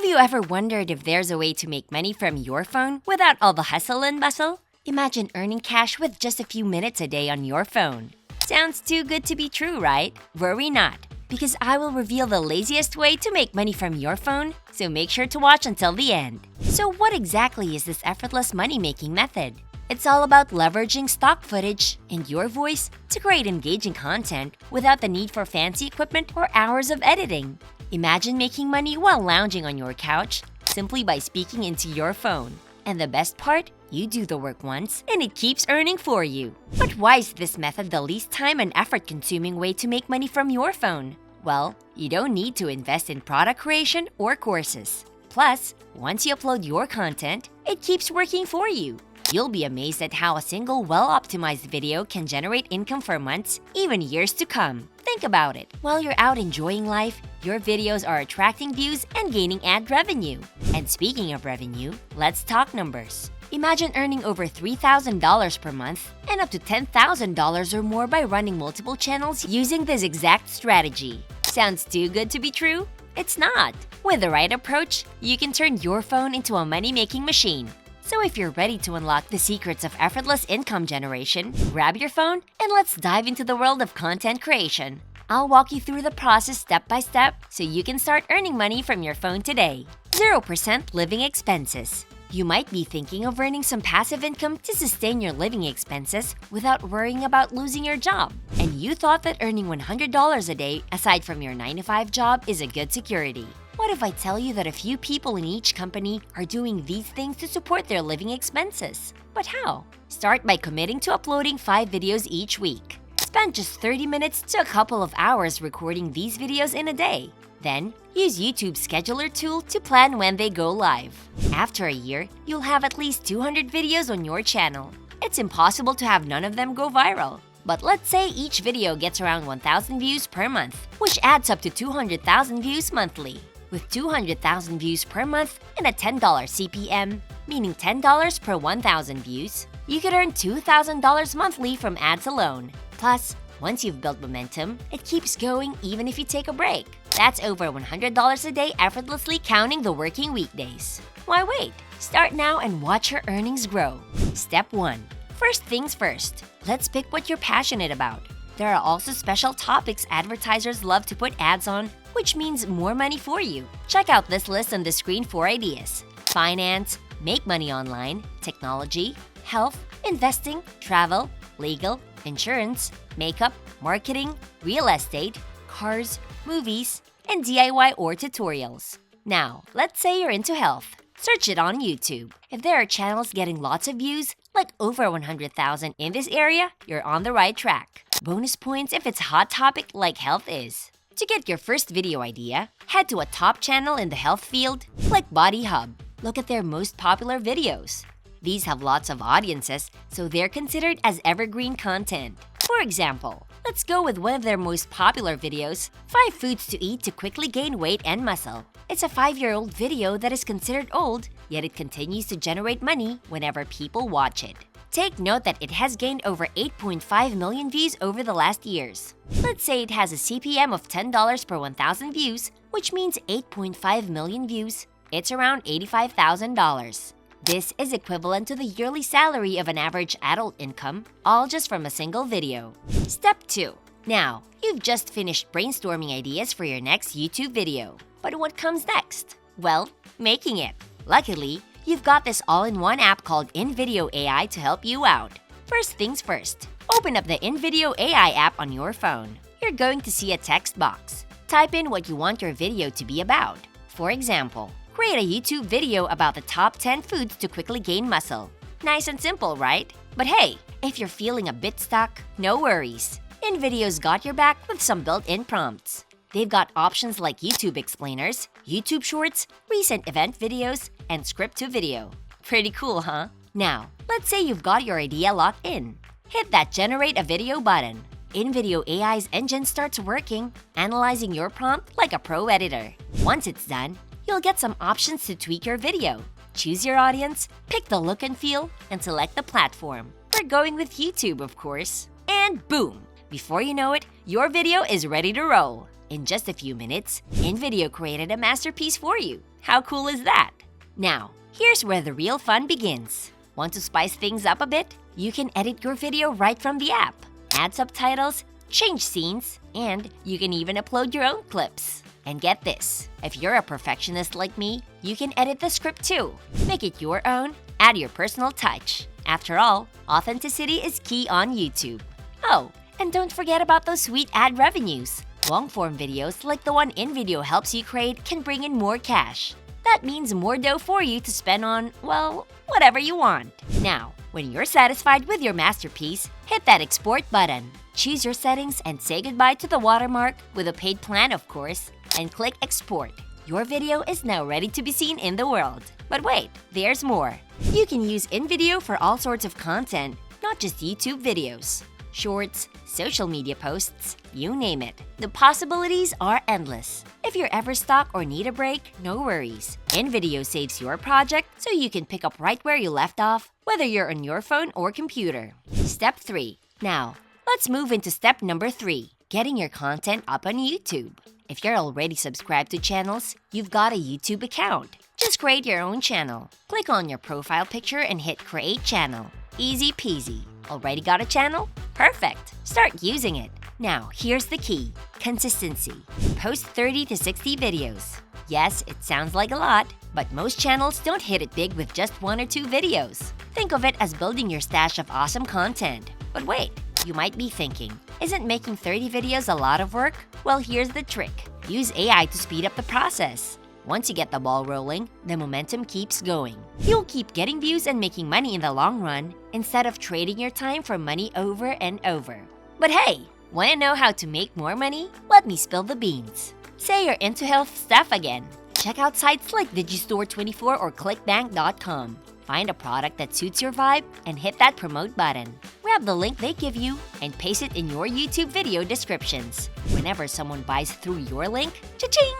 you ever wondered if there's a way to make money from your phone without all the hustle and bustle? Imagine earning cash with just a few minutes a day on your phone. Sounds too good to be true, right? Worry not, because I will reveal the laziest way to make money from your phone, so make sure to watch until the end. So what exactly is this effortless money-making method? It's all about leveraging stock footage and your voice to create engaging content without the need for fancy equipment or hours of editing. Imagine making money while lounging on your couch simply by speaking into your phone. And the best part? You do the work once and it keeps earning for you. But why is this method the least time and effort-consuming way to make money from your phone? Well, you don't need to invest in product creation or courses. Plus, once you upload your content, it keeps working for you. You'll be amazed at how a single well-optimized video can generate income for months, even years to come. Think about it. While you're out enjoying life, your videos are attracting views and gaining ad revenue. And speaking of revenue, let's talk numbers. Imagine earning over $3,000 per month and up to $10,000 or more by running multiple channels using this exact strategy. Sounds too good to be true? It's not. With the right approach, you can turn your phone into a money-making machine. So if you're ready to unlock the secrets of effortless income generation, grab your phone and let's dive into the world of content creation. I'll walk you through the process step by step so you can start earning money from your phone today. 0% living expenses. You might be thinking of earning some passive income to sustain your living expenses without worrying about losing your job. And you thought that earning $100 a day aside from your 9-to-5 job is a good security. What if I tell you that a few people in each company are doing these things to support their living expenses? But how? Start by committing to uploading 5 videos each week. Spend just 30 minutes to a couple of hours recording these videos in a day. Then, use YouTube's scheduler tool to plan when they go live. After a year, you'll have at least 200 videos on your channel. It's impossible to have none of them go viral. But let's say each video gets around 1,000 views per month, which adds up to 200,000 views monthly. With 200,000 views per month and a $10 CPM, meaning $10 per 1,000 views, you could earn $2,000 monthly from ads alone. Plus, once you've built momentum, it keeps going even if you take a break. That's over $100 a day effortlessly counting the working weekdays. Why wait? Start now and watch your earnings grow. Step 1. First things first. Let's pick what you're passionate about. There are also special topics advertisers love to put ads on, which means more money for you. Check out this list on the screen for ideas. Finance, make money online, technology, health, investing, travel, legal, insurance, makeup, marketing, real estate, cars, movies, and DIY or tutorials. Now, let's say you're into health. Search it on YouTube. If there are channels getting lots of views, like over 100,000 in this area, you're on the right track. Bonus points if it's a hot topic like health is. To get your first video idea, head to a top channel in the health field, like Body Hub. Look at their most popular videos. These have lots of audiences, so they're considered as evergreen content. For example, let's go with one of their most popular videos, 5 Foods to Eat to Quickly Gain Weight and Muscle. It's a 5-year-old video that is considered old, yet it continues to generate money whenever people watch it. Take note that it has gained over 8.5 million views over the last years. Let's say it has a CPM of $10 per 1,000 views, which means 8.5 million views. It's around $85,000. This is equivalent to the yearly salary of an average adult income, all just from a single video. Step 2. Now, you've just finished brainstorming ideas for your next YouTube video. But what comes next? Well, making it. Luckily, you've got this all-in-one app called InVideo AI to help you out. First things first, open up the InVideo AI app on your phone. You're going to see a text box. Type in what you want your video to be about. For example, create a YouTube video about the top 10 foods to quickly gain muscle. Nice and simple, right? But hey, if you're feeling a bit stuck, no worries. InVideo's got your back with some built-in prompts. They've got options like YouTube explainers, YouTube shorts, recent event videos, and script to video. Pretty cool, huh? Now, let's say you've got your idea locked in. Hit that Generate a Video button. InVideo AI's engine starts working, analyzing your prompt like a pro editor. Once it's done, you'll get some options to tweak your video. Choose your audience, pick the look and feel, and select the platform. We're going with YouTube, of course. And boom! Before you know it, your video is ready to roll. In just a few minutes, InVideo created a masterpiece for you. How cool is that? Now, here's where the real fun begins. Want to spice things up a bit? You can edit your video right from the app, add subtitles, change scenes, and you can even upload your own clips. And get this, if you're a perfectionist like me, you can edit the script too. Make it your own, add your personal touch. After all, authenticity is key on YouTube. Oh, and don't forget about those sweet ad revenues. Long-form videos like the one InVideo helps you create can bring in more cash. That means more dough for you to spend on, well, whatever you want. Now, when you're satisfied with your masterpiece, hit that export button. Choose your settings and say goodbye to the watermark, with a paid plan of course, and click export. Your video is now ready to be seen in the world. But wait, there's more. You can use InVideo for all sorts of content, not just YouTube videos. Shorts, social media posts, you name it. The possibilities are endless. If you're ever stuck or need a break, no worries. InVideo saves your project so you can pick up right where you left off, whether you're on your phone or computer. Step 3. Now, let's move into step number 3, getting your content up on YouTube. If you're already subscribed to channels, you've got a YouTube account. Just create your own channel. Click on your profile picture and hit Create Channel. Easy peasy. Already got a channel? Perfect! Start using it. Now, here's the key. Consistency. Post 30 to 60 videos. Yes, it sounds like a lot, but most channels don't hit it big with just 1 or 2 videos. Think of it as building your stash of awesome content. But wait, you might be thinking, isn't making 30 videos a lot of work? Well, here's the trick. Use AI to speed up the process. Once you get the ball rolling, the momentum keeps going. You'll keep getting views and making money in the long run, instead of trading your time for money over and over. But hey, wanna know how to make more money? Let me spill the beans. Say you're into health stuff again. Check out sites like Digistore24 or ClickBank.com. Find a product that suits your vibe and hit that promote button. Grab the link they give you and paste it in your YouTube video descriptions. Whenever someone buys through your link, cha-ching!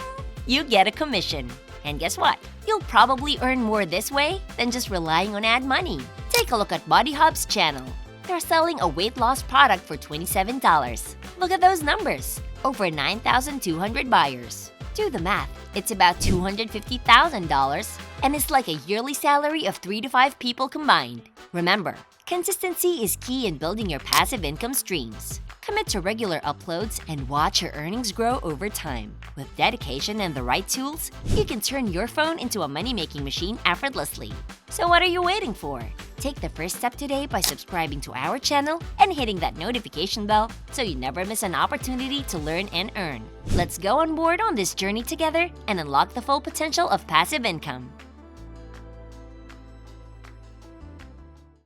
You get a commission. And guess what? You'll probably earn more this way than just relying on ad money. Take a look at Body Hub's channel. They're selling a weight loss product for $27. Look at those numbers. Over 9,200 buyers. Do the math. It's about $250,000, and it's like a yearly salary of 3 to 5 people combined. Remember, consistency is key in building your passive income streams. Commit to regular uploads and watch your earnings grow over time. With dedication and the right tools, you can turn your phone into a money-making machine effortlessly. So what are you waiting for? Take the first step today by subscribing to our channel and hitting that notification bell so you never miss an opportunity to learn and earn. Let's go on board on this journey together and unlock the full potential of passive income.